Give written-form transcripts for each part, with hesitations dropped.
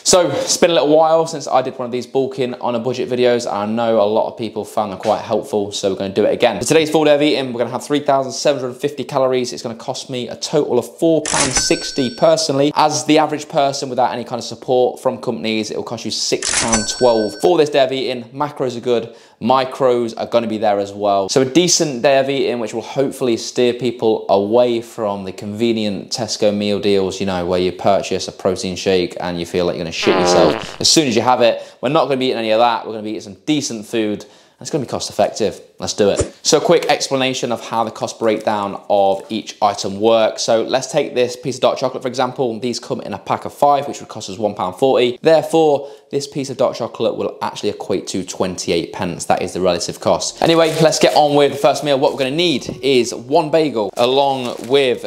So it's been a little while since I did one of these bulking on a budget videos. I know a lot of people found them quite helpful, so we're going to do it again. For today's full day of eating, we're going to have 3,750 calories. It's going to cost me a total of £4.60 personally. As the average person without any kind of support from companies, it will cost you £6.12 for this day of eating. Macros are good. Micros are going to be there as well. So a decent day of eating, which will hopefully steer people away from the convenient Tesco meal deals, you know, where you purchase a protein shake and you feel like you're going to shit yourself as soon as you have it. We're not going to be eating any of that. We're going to be eating some decent food. It's going to be cost effective. Let's do it. So a quick explanation of how the cost breakdown of each item works. So let's take this piece of dark chocolate, for example. These come in a pack of 5, which would cost us £1.40. Therefore, this piece of dark chocolate will actually equate to 28 pence. That is the relative cost. Anyway, let's get on with the first meal. What we're going to need is 1 bagel along with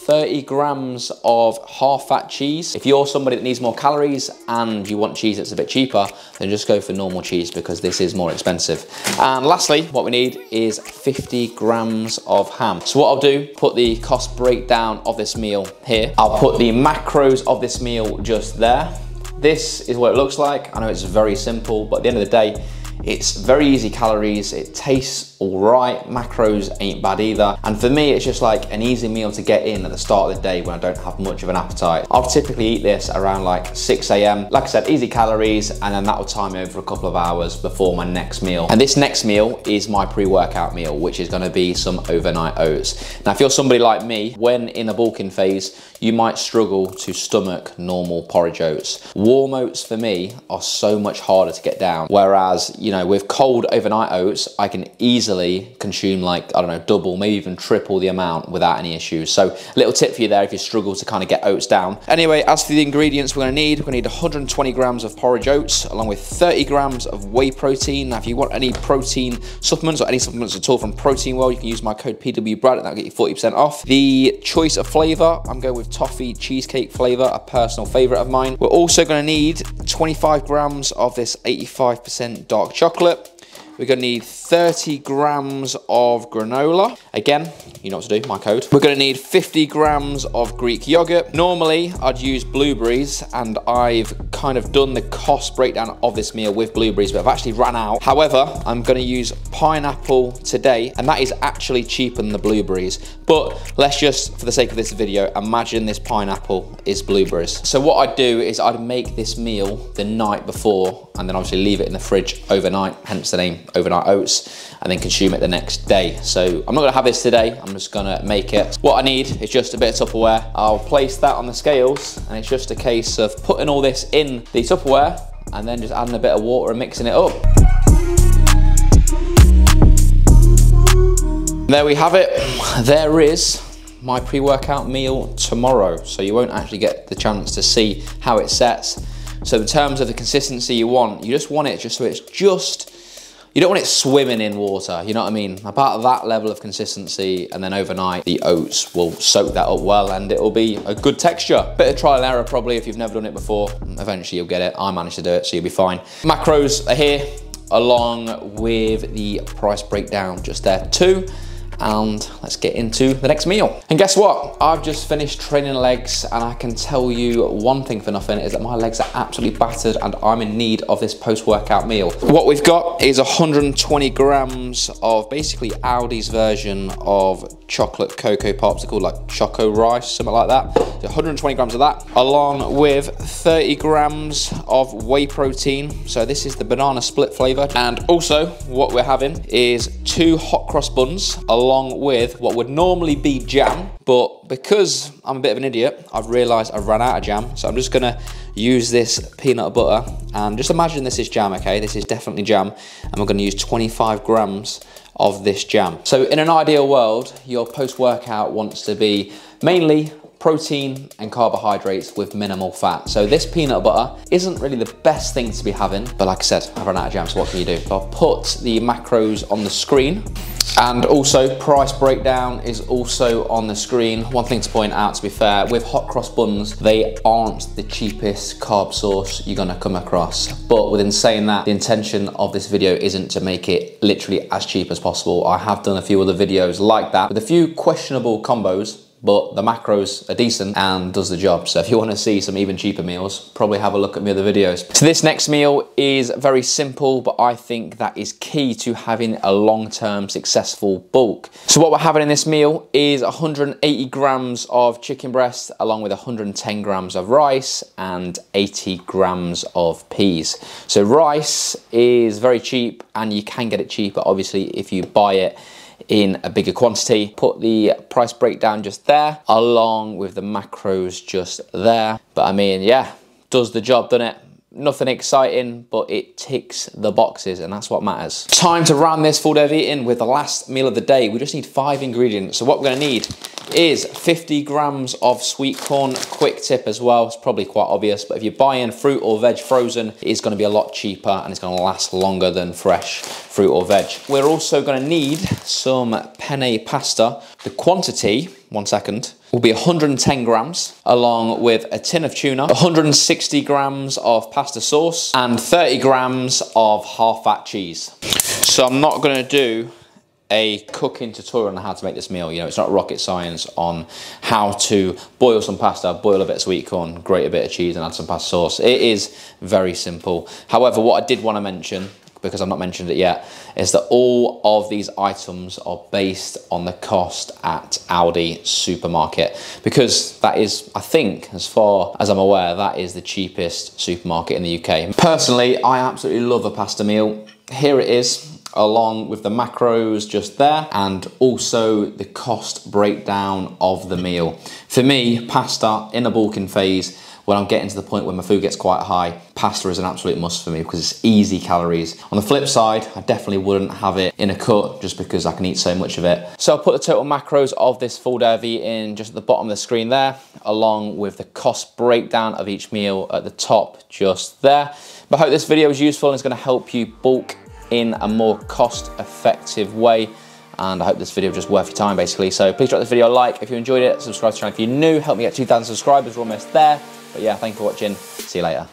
30 grams of half-fat cheese. If you're somebody that needs more calories and you want cheese that's a bit cheaper, then just go for normal cheese because this is more expensive. And lastly, what we need is 50 grams of ham. So what I'll do, put the cost breakdown of this meal here. I'll put the macros of this meal just there. This is what it looks like. I know it's very simple, but at the end of the day, it's very easy calories, it tastes all right, macros ain't bad either. And for me, it's just like an easy meal to get in at the start of the day when I don't have much of an appetite. I'll typically eat this around like 6 a.m. Like I said, easy calories, and then that will time me over for a couple of hours before my next meal. And this next meal is my pre-workout meal, which is gonna be some overnight oats. Now, if you're somebody like me, when in a bulking phase, you might struggle to stomach normal porridge oats. Warm oats for me are so much harder to get down. Whereas, you know, with cold overnight oats, I can easily consume like, I don't know, double, maybe even triple the amount without any issues. So little tip for you there if you struggle to kind of get oats down. Anyway, as for the ingredients we're gonna need 120 grams of porridge oats along with 30 grams of whey protein. Now, if you want any protein supplements or any supplements at all from Protein World, you can use my code PWBRAD and that'll get you 40% off. The choice of flavor, I'm going with toffee cheesecake flavor, a personal favorite of mine. We're also gonna need 25 grams of this 85% dark chocolate. We're gonna need 30 grams of granola. Again, you know what to do, my code. We're gonna need 50 grams of Greek yogurt. Normally, I'd use blueberries, and I've kind of done the cost breakdown of this meal with blueberries, but I've actually ran out. However, I'm gonna use pineapple today, and that is actually cheaper than the blueberries. But let's just, for the sake of this video, imagine this pineapple is blueberries. So what I'd do is I'd make this meal the night before, and then obviously leave it in the fridge overnight, hence the name overnight oats, and then consume it the next day. So I'm not gonna have this today, I'm just gonna make it. What I need is just a bit of Tupperware. I'll place that on the scales, and it's just a case of putting all this in the Tupperware and then just adding a bit of water and mixing it up. There we have it. There is my pre-workout meal tomorrow. So you won't actually get the chance to see how it sets. So in terms of the consistency you just want it just so it's just, you don't want it swimming in water, you know what I mean? About that level of consistency, and then overnight the oats will soak that up well and it'll be a good texture. Bit of trial and error probably if you've never done it before. Eventually you'll get it. I managed to do it, so you'll be fine. Macros are here along with the price breakdown just there too. And let's get into the next meal. And guess what? I've just finished training legs, and I can tell you one thing for nothing is that my legs are absolutely battered and I'm in need of this post-workout meal. What we've got is 120 grams of basically Aldi's version of chocolate cocoa pops. They're called like Choco Rice, something like that. So 120 grams of that, along with 30 grams of whey protein. So this is the banana split flavor. And also what we're having is 2 hot cross buns, along with what would normally be jam, but because I'm a bit of an idiot, I've realized I've run out of jam. So I'm just gonna use this peanut butter, and just imagine this is jam, okay? This is definitely jam. And we're gonna use 25 grams of this jam. So in an ideal world, your post-workout wants to be mainly protein and carbohydrates with minimal fat. So this peanut butter isn't really the best thing to be having, but like I said, I've run out of jam, so what can you do? I'll put the macros on the screen. And also, price breakdown is also on the screen. One thing to point out, to be fair, with hot cross buns, they aren't the cheapest carb source you're gonna come across. But within saying that, the intention of this video isn't to make it literally as cheap as possible. I have done a few other videos like that with a few questionable combos, but the macros are decent and does the job. So if you want to see some even cheaper meals, probably have a look at my other videos. So this next meal is very simple, but I think that is key to having a long-term successful bulk. So what we're having in this meal is 180 grams of chicken breast, along with 110 grams of rice and 80 grams of peas. So rice is very cheap, and you can get it cheaper, obviously, if you buy it in a bigger quantity. Put the price breakdown just there, along with the macros just there. But I mean, yeah, does the job, doesn't it? Nothing exciting, but it ticks the boxes, and that's what matters. Time to round this full day of eating with the last meal of the day. We just need 5 ingredients. So what we're gonna need is 50 grams of sweet corn. Quick tip as well, it's probably quite obvious, but if you're buying fruit or veg frozen, it is gonna be a lot cheaper and it's gonna last longer than fresh fruit or veg. We're also gonna need some penne pasta. The quantity, 1 second, will be 110 grams, along with a tin of tuna, 160 grams of pasta sauce, and 30 grams of half-fat cheese. So I'm not gonna do a cooking tutorial on how to make this meal. You know, it's not rocket science on how to boil some pasta, boil a bit of sweet corn, grate a bit of cheese and add some pasta sauce. It is very simple. However, what I did want to mention, because I've not mentioned it yet, is that all of these items are based on the cost at Aldi supermarket, because that is, I think, as far as I'm aware, that is the cheapest supermarket in the UK. Personally, I absolutely love a pasta meal. Here it is, along with the macros just there, and also the cost breakdown of the meal. For me, pasta in a bulking phase, when I'm getting to the point where my food gets quite high, pasta is an absolute must for me because it's easy calories. On the flip side, I definitely wouldn't have it in a cut just because I can eat so much of it. So I'll put the total macros of this full day of eating just at the bottom of the screen there, along with the cost breakdown of each meal at the top just there. But I hope this video was useful and it's gonna help you bulk in a more cost-effective way, and I hope this video was just worth your time basically. So please drop this video a like if you enjoyed it, subscribe to the channel if you're new, help me get 2,000 subscribers, we're almost there. But yeah, thank you for watching, see you later.